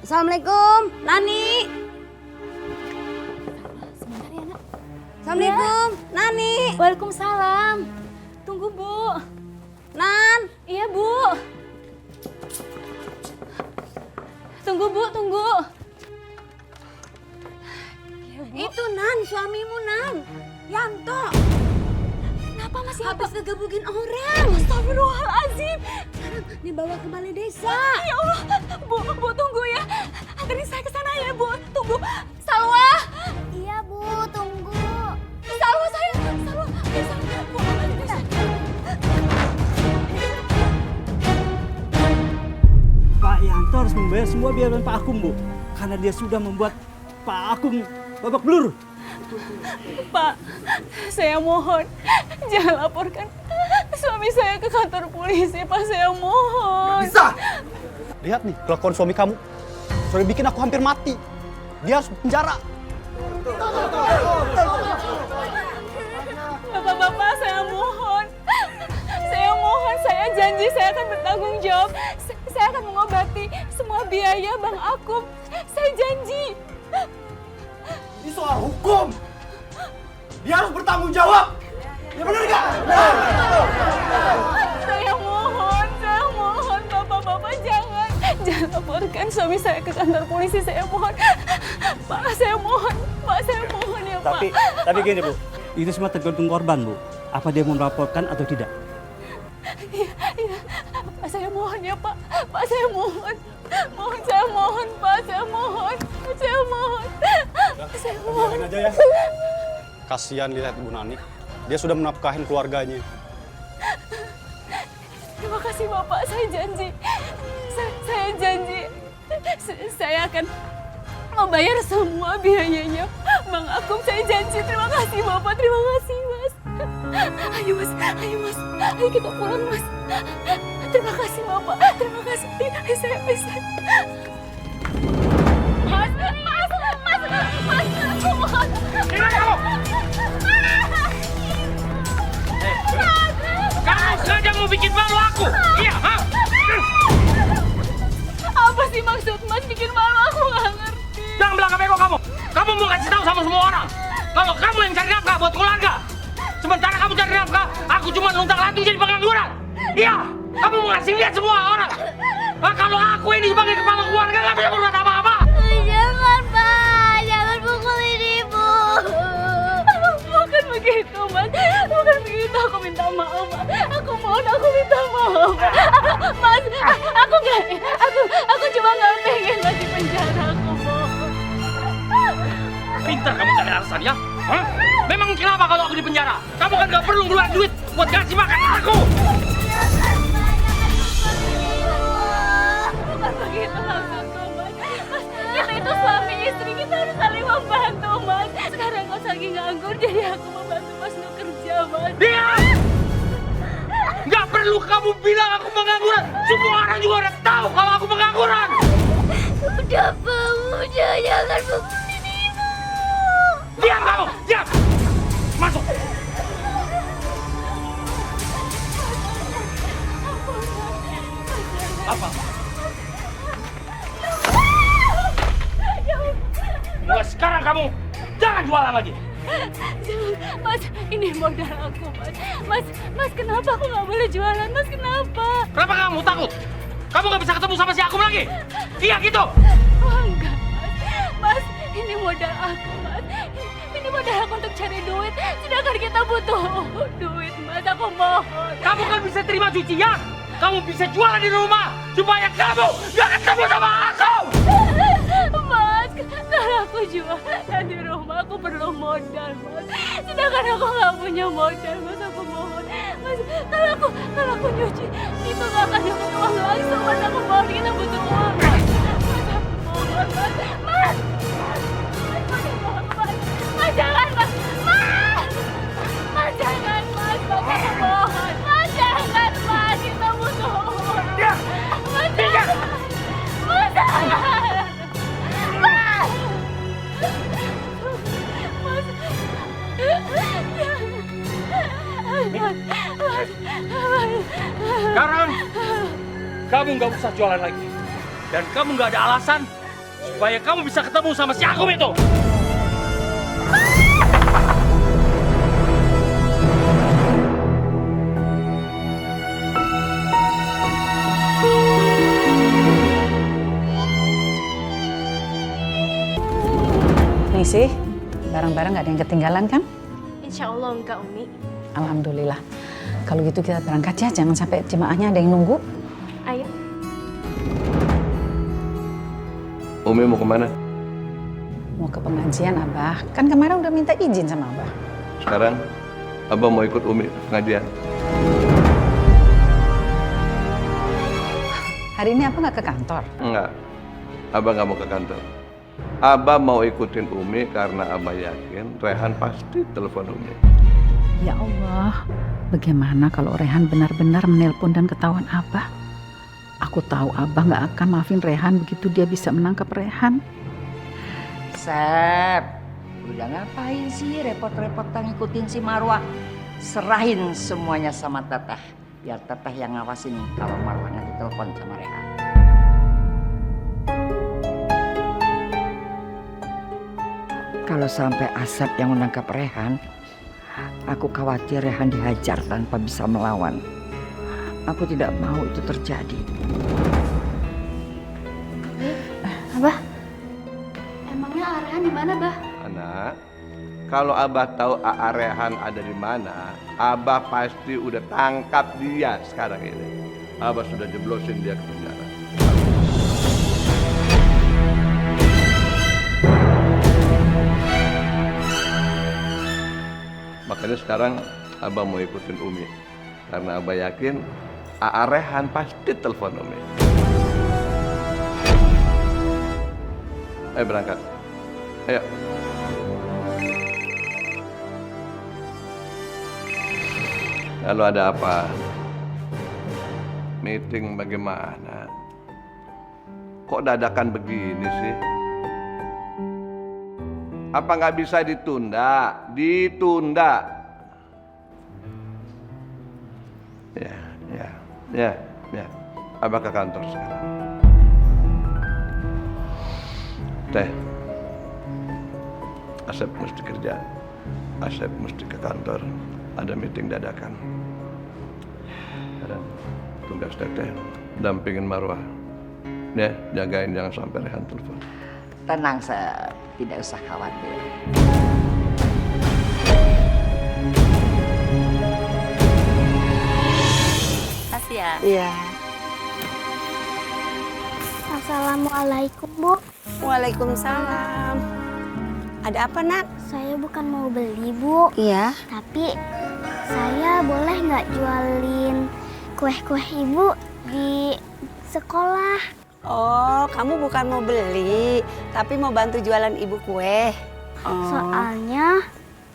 Assalamualaikum, Nani. Sebentar ya, Nak. Assalamualaikum, Nani. Waalaikumsalam. Tunggu, Bu. Nan. Iya, Bu. Tunggu, Bu, tunggu. Iya, Bu. Itu Nan, suamimu Nan. Yanto. Kenapa masih Habis ngegebukin orang. Astagfirullahaladzim. Sekarang dibawa ke balai desa. Ya Allah, Bu, tunggu ya. Anterin saya ke sana ya, Bu. Tunggu. Salwa. Iya Bu, tunggu. Salwa saya. Salwa. Ayo, Salwa. Bu, Pak Yanto harus membayar semua biaya Pak Akum, Bu. Karena dia sudah membuat Pak Akum babak belur. Pak, saya mohon jangan laporkan suami saya ke kantor polisi, Pak. Saya mohon. Bisa! Lihat nih kelakuan suami kamu. Sudah bikin aku hampir mati. Dia harus penjara. Bapak-bapak, saya mohon. Saya mohon, saya janji saya akan bertanggung jawab. Saya akan mengobati semua biaya Bang Akum. Saya janji. Ini soal hukum. Dia harus bertanggung jawab. Ya benar nggak? Saya mohon bapak-bapak jangan laporkan suami saya ke kantor polisi. Saya mohon, Pak, saya mohon ya Pak. Tapi gini, Bu. Itu semua tergantung korban, Bu. Apa dia mau melaporkan atau tidak? Iya, Pak, saya mohon ya Pak. Pak, saya mohon. Saya mohon, Pak, saya mohon. Biarin aja ya. Kasihan lihat Bu Nani. Dia sudah menafkahin keluarganya. Terima kasih Bapak, saya janji. Saya janji. Saya akan membayar semua biayanya Bang Akum. Saya janji. Terima kasih Bapak, terima kasih Mas. Ayo Mas. Ayo kita pulang Mas. Terima kasih Bapak, terima kasih. Saya. Mas. Gimana kamu? Kamu sengaja mau bikin malu aku? Iya, ha? Apa sih maksud Mas bikin malu? Aku nggak ngerti. Jangan belakang bego kamu. Kamu mau kasih tahu sama semua orang kalau kamu yang cari nafkah buat keluarga. Sementara kamu cari nafkah, aku cuma nuntang-lantung jadi pengangguran. Iya, kamu mau ngasih lihat semua orang. Nah, kalau aku ini sebagai kepala keluarga nggak bisa berbuat apa-apa. Jangan Pak, jangan pukulin Ibu. Bukan begitu, Mas. Bukan begitu. Aku minta maaf, Mas. Aku mohon, aku minta maaf. Mas, aku cuma nggak pengen Mas di penjara. Aku mohon. Pintar kamu cari alasan ya? Hah? Memang kenapa kalau aku di penjara? Kamu kan nggak perlu keluar duit buat ngasih makan aku. Bukan begitu maksudku, Mas. Kita itu suami istri, kita harus saling membantu, Mas. Sekarang kau lagi nganggur, jadi aku membantu Mas untuk kerja, Mas. Diam! Nggak perlu kamu bilang aku pengangguran. Semua orang juga udah tahu kalau aku pengangguran. Udah Pak, udah jangan pukulin Ibu. Diam kamu, diam! Masuk! Apa? Mulai sekarang kamu jangan jualan lagi. Mas, ini modal aku, Mas. Mas, kenapa aku nggak boleh jualan, Mas? Kenapa? Kenapa kamu takut? Kamu nggak bisa ketemu sama si Akum lagi? Iya gitu. Oh, enggak, Mas. Mas, ini modal aku, Mas. Ini modal aku untuk cari duit. Sedangkan kita butuh duit, Mas. Aku mohon. Kamu kan bisa terima cucian. Kamu bisa jualan di rumah supaya kamu nggak ketemu sama aku. Mas, kalau aku jualan di rumah aku perlu modal, Mas. Sedangkan aku nggak punya modal, Mas. Aku mohon, Mas. Kalau aku nyuci itu nggak akan dapat uang langsung, Mas. Aku mohon, kita butuh uang, Mas. Mas, aku mohon, Mas. Mas, aku mohon, Mas. Mas, jangan, Mas. Mas, jangan, Mas. Mas, aku mohon. Mas, jangan, Mas. Kita butuh uang. Mas, jangan. Mas, jangan. Sekarang kamu nggak usah jualan lagi. Dan kamu nggak ada alasan supaya kamu bisa ketemu sama si Akum itu. Nih sih, barang-barang nggak ada yang ketinggalan kan? Insya Allah enggak, Umi. Alhamdulillah. Kalau gitu kita berangkat ya, jangan sampai jemaahnya ada yang nunggu. Ayo. Umi mau kemana? Mau ke pengajian, Abah. Kan kemarin udah minta izin sama Abah. Sekarang Abah mau ikut Umi pengajian. Hari ini apa nggak ke kantor? Enggak, Abah nggak mau ke kantor. Abah mau ikutin Umi karena Abah yakin Rehan pasti telepon Umi. Ya Allah, bagaimana kalau Rehan benar-benar menelpon dan ketahuan Abah? Aku tahu Abah nggak akan maafin Rehan begitu dia bisa menangkap Rehan. Sep, udah ngapain sih repot-repot ngikutin si Marwah? Serahin semuanya sama Teteh. Biar Teteh yang ngawasin kalau Marwah nanti telepon sama Rehan. Kalau sampai Asep yang menangkap Rehan, aku khawatir Rehan dihajar tanpa bisa melawan. Aku tidak mau itu terjadi. Abah, emangnya Rehan di mana, Bah? Anak, kalau Abah tahu Aa Rehan ada di mana, Abah pasti udah tangkap dia sekarang ini. Abah sudah jeblosin dia ke penjara. Makanya sekarang Abah mau ikutin Umi. Karena Abah yakin Aa Rehan pasti telepon Umi. Ayo berangkat. Ayo. Lalu ada apa? Meeting bagaimana? Kok dadakan begini sih? Apa nggak bisa ditunda? Ditunda. Ya. Abah ke kantor sekarang. Teh, Asep mesti kerja. Asep mesti ke kantor. Ada meeting dadakan. Dan tugas Teteh dampingin Marwah. Ya, jagain jangan sampai Rehan telepon. Tenang, Sep. Tidak usah khawatir. Kasih ya. Iya. Assalamualaikum, Bu. Waalaikumsalam. Ada apa, Nak? Saya bukan mau beli, Bu. Iya. Tapi saya boleh nggak jualin kue-kue Ibu di sekolah? Oh, kamu bukan mau beli, tapi mau bantu jualan ibu kue. Oh. Soalnya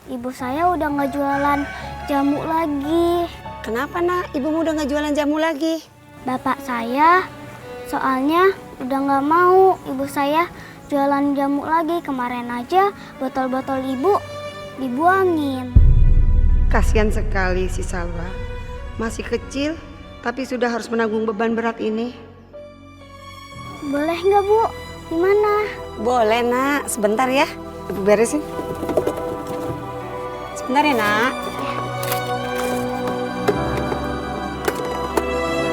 ibu saya udah nggak jualan jamu lagi. Kenapa, Nak? Ibumu udah nggak jualan jamu lagi? Bapak saya soalnya udah nggak mau ibu saya jualan jamu lagi. Kemarin aja botol-botol ibu dibuangin. Kasihan sekali si Salwa. Masih kecil, tapi sudah harus menanggung beban berat ini. Boleh nggak, Bu? Gimana? Boleh, Nak. Sebentar ya. Ibu beresin. Sebentar ya, Nak.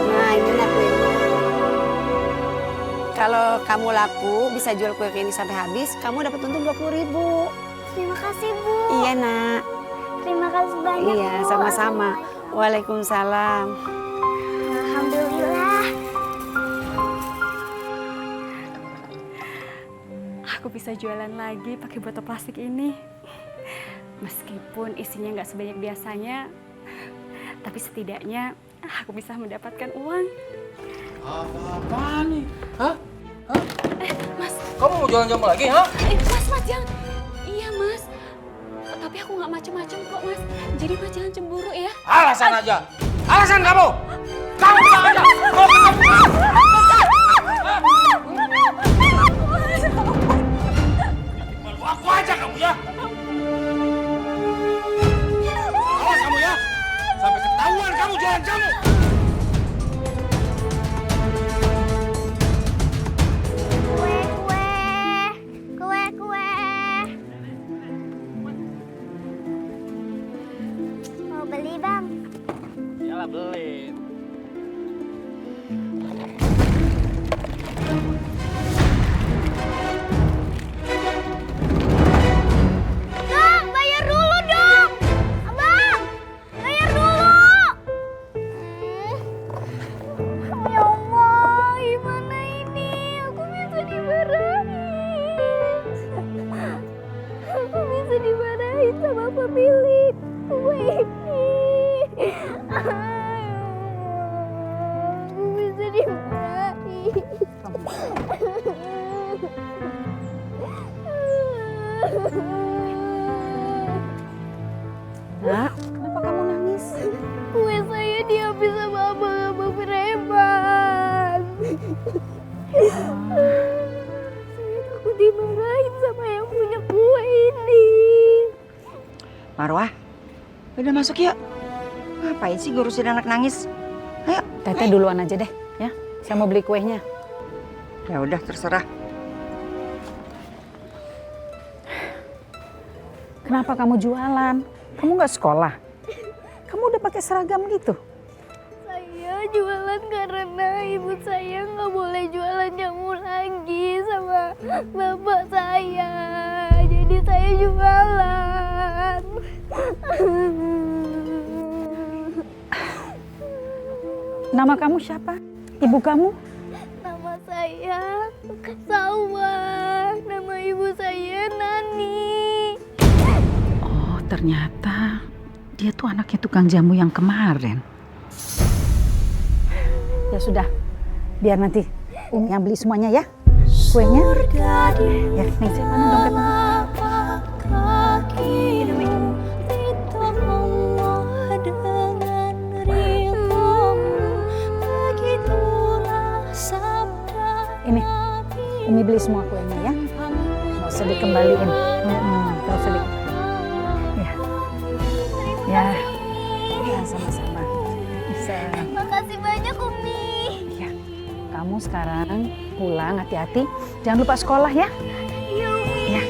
Nah, ini Nak kuenya. Kalau kamu laku, bisa jual kue ini sampai habis, kamu dapat untung 20.000. Terima kasih, Bu. Iya, Nak. Terima kasih banyak, Iya, Bu. sama-sama. Waalaikumsalam. Alhamdulillah. Aku bisa jualan lagi pakai botol plastik ini. Meskipun isinya nggak sebanyak biasanya, tapi setidaknya aku bisa mendapatkan uang. Apa nih? Hah? Mas. Kamu mau jualan jamu lagi, ha? Mas, jangan. Iya, Mas. Tapi aku nggak macem-macem kok, Mas. Jadi Mas jangan cemburu ya. Alasan aja. Alasan kamu. Kamu bilang aja. Malu aku aja kamu ya. Awas kamu ya. Sampai ketahuan kamu jualan jamu. Kue-kue. Beli bang. Yalah beli. Bang, bayar dulu dong. Abang, bayar dulu. Ya Allah, gimana ini? Aku bisa dimarahin. Aku bisa dimarahin sama pemilik kue ini. Aku bisa dimarahin. Nak, kenapa kamu nangis? Kue saya diambil sama abang-abang preman. Saya takut dimarahin sama yang punya kue ini. Marwah, udah masuk yuk. Ngapain sih ngurusin anak nangis? Ayo. Teteh duluan aja deh, ya. Saya mau beli kuenya. Ya udah terserah. Kenapa kamu jualan? Kamu nggak sekolah? Kamu udah pakai seragam gitu? Saya jualan karena ibu saya nggak boleh jualan jamu lagi sama bapak saya. Jadi saya jualan. Nama kamu siapa? Ibu kamu? Nama saya Sawah. Nama ibu saya Nani. Oh, ternyata dia tuh anaknya tukang jamu yang kemarin. Ya sudah, biar nanti Umi yang beli semuanya ya. Kuenya. Ya, nih, mana dompetnya? Ini, Umi beli semua kuenya ya. Nggak usah dikembaliin. Nggak usah di... Ya, ya sama-sama. Bisa. Makasih banyak Umi. Ya, kamu sekarang pulang hati-hati. Jangan lupa sekolah ya. Iya Umi. Ya.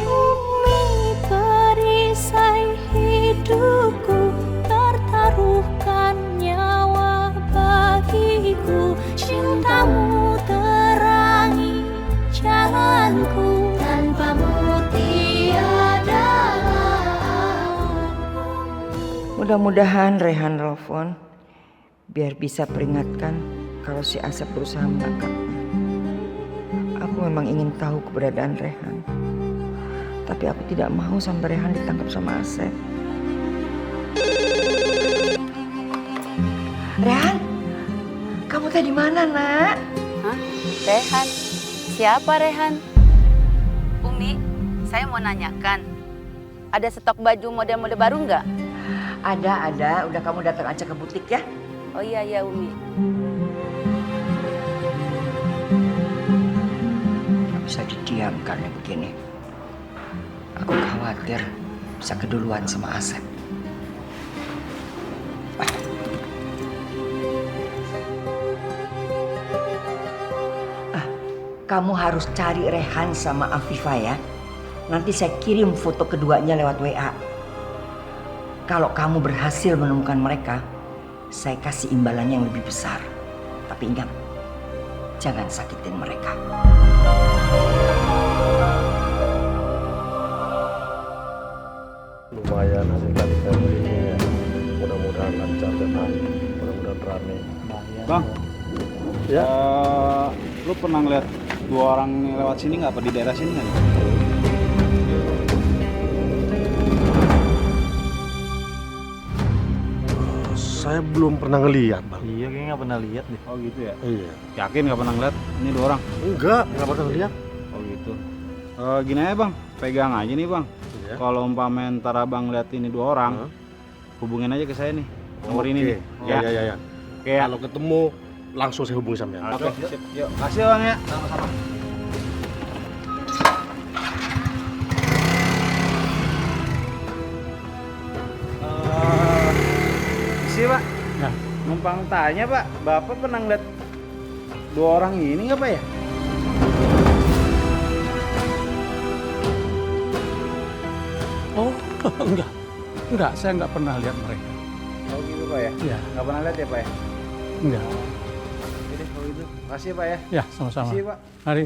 Umi perisai hidupku, tertaruhkan nyawa bagiku. Cintamu terangi jalanku, tanpamu tiada lawan. Mudah-mudahan Rehan telepon biar bisa peringatkan kalau si Asep berusaha menangkapnya. Aku memang ingin tahu keberadaan Rehan, tapi aku tidak mau sampai Rehan ditangkap sama Asep. Rehan, kamu tadi mana, Nak? Hah? Rehan? Siapa Rehan? Umi, saya mau nanyakan. Ada stok baju model-model baru nggak? Ada. Udah kamu datang aja ke butik ya. Oh iya Umi. Gak bisa didiamkan ya begini. Aku khawatir bisa keduluan sama Asep. Kamu harus cari Rehan sama Afifah ya. Nanti saya kirim foto keduanya lewat WA. Kalau kamu berhasil menemukan mereka, saya kasih imbalannya yang lebih besar. Tapi ingat, jangan sakitin mereka. Lumayan hasil tadi family-nya ya. Mudah-mudahan lancar dan mudah-mudahan rame. Bang, Ya. Lu pernah ngeliat dua orang yang lewat sini nggak? Apa di daerah sini nggak? Saya belum pernah ngeliat, Bang. Iya, kayaknya nggak pernah lihat deh. Oh gitu ya? Iya. Yakin nggak pernah ngeliat? Ini dua orang? Nggak pernah ngeliat. Oh gitu. Gini aja bang, pegang aja nih bang. Iya. Kalau umpama ntar abang lihat ini dua orang, hubungin aja ke saya nih. Nomor ini nih. Ya. Oke. Kalau ketemu langsung saya hubungi sampean. Oke, sip. Yuk, kasih ya bang ya. Sama-sama. Isi pak. Nah, numpang tanya pak, bapak pernah ngeliat dua orang ini nggak pak ya? Enggak, saya nggak pernah lihat mereka. Oh gitu Pak ya? Iya. Nggak pernah lihat ya Pak ya? Enggak. Jadi kalau itu, makasih ya Pak ya. Ya, sama-sama. Makasih Pak. Mari.